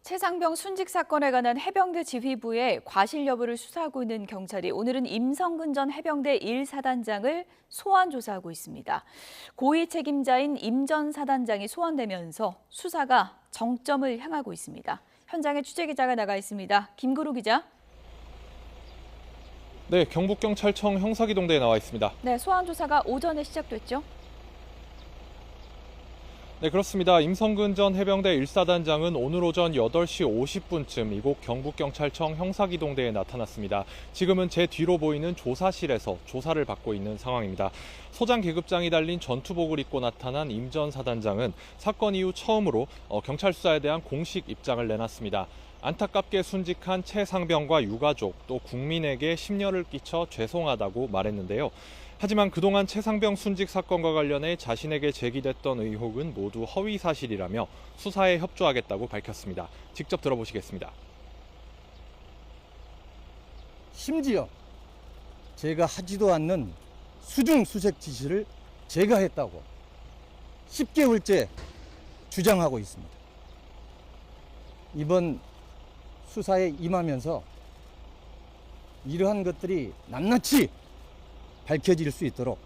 최상병 순직 사건에 관한 해병대 지휘부의 과실 여부를 수사하고 있는 경찰이 오늘은 임성근 전 해병대 1사단장을 소환 조사하고 있습니다. 고위 책임자인 임 전 사단장이 소환되면서 수사가 정점을 향하고 있습니다. 현장에 취재기자가 나가 있습니다. 김구루 기자. 네, 경북경찰청 형사기동대에 나와 있습니다. 네, 소환 조사가 오전에 시작됐죠? 네, 그렇습니다. 임성근 전 해병대 1사단장은 오늘 오전 8시 50분쯤 이곳 경북경찰청 형사기동대에 나타났습니다. 지금은 제 뒤로 보이는 조사실에서 조사를 받고 있는 상황입니다. 소장 계급장이 달린 전투복을 입고 나타난 임 전 사단장은 사건 이후 처음으로 경찰 수사에 대한 공식 입장을 내놨습니다. 안타깝게 순직한 최상병과 유가족 또 국민에게 심려를 끼쳐 죄송하다고 말했는데요. 하지만 그동안 최상병 순직 사건과 관련해 자신에게 제기됐던 의혹은 모두 허위 사실이라며 수사에 협조하겠다고 밝혔습니다. 직접 들어보시겠습니다. 심지어 제가 하지도 않는 수중 수색 지시를 제가 했다고 10개월째 주장하고 있습니다. 이번 수사에 임하면서 이러한 것들이 낱낱이 밝혀질 수 있도록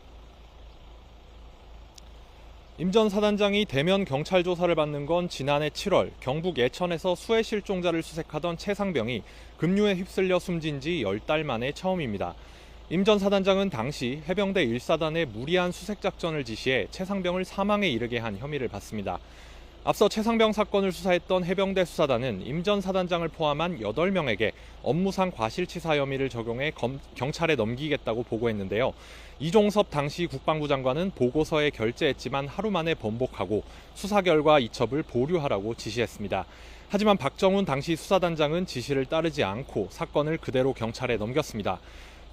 임 전 사단장이 대면 경찰 조사를 받는 건 지난해 7월 경북 예천에서 수해 실종자를 수색하던 최상병이 급류에 휩쓸려 숨진 지 10달 만에 처음입니다. 임 전 사단장은 당시 해병대 1사단의 무리한 수색 작전을 지시해 최상병을 사망에 이르게 한 혐의를 받습니다. 앞서 최상병 사건을 수사했던 해병대 수사단은 임 전 사단장을 포함한 8명에게 업무상 과실치사 혐의를 적용해 경찰에 넘기겠다고 보고했는데요. 이종섭 당시 국방부 장관은 보고서에 결재했지만 하루 만에 번복하고 수사 결과 이첩을 보류하라고 지시했습니다. 하지만 박정훈 당시 수사단장은 지시를 따르지 않고 사건을 그대로 경찰에 넘겼습니다.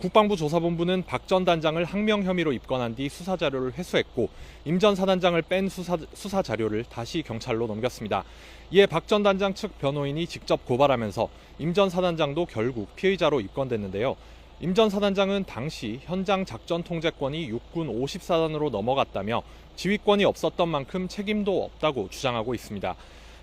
국방부 조사본부는 박 전 단장을 항명 혐의로 입건한 뒤 수사 자료를 회수했고 임 전 사단장을 뺀 수사 자료를 다시 경찰로 넘겼습니다. 이에 박 전 단장 측 변호인이 직접 고발하면서 임 전 사단장도 결국 피의자로 입건됐는데요. 임 전 사단장은 당시 현장 작전 통제권이 육군 54단으로 넘어갔다며 지휘권이 없었던 만큼 책임도 없다고 주장하고 있습니다.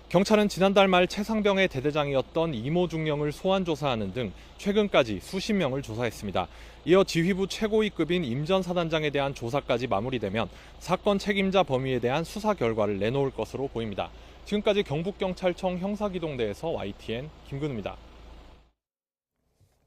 경찰은 지난달 말 최상병의 대대장이었던 이모 중령을 소환 조사하는 등 최근까지 수십 명을 조사했습니다. 이어 지휘부 최고위급인 임 전 사단장에 대한 조사까지 마무리되면 사건 책임자 범위에 대한 수사 결과를 내놓을 것으로 보입니다. 지금까지 경북경찰청 형사기동대에서 YTN 김근우입니다.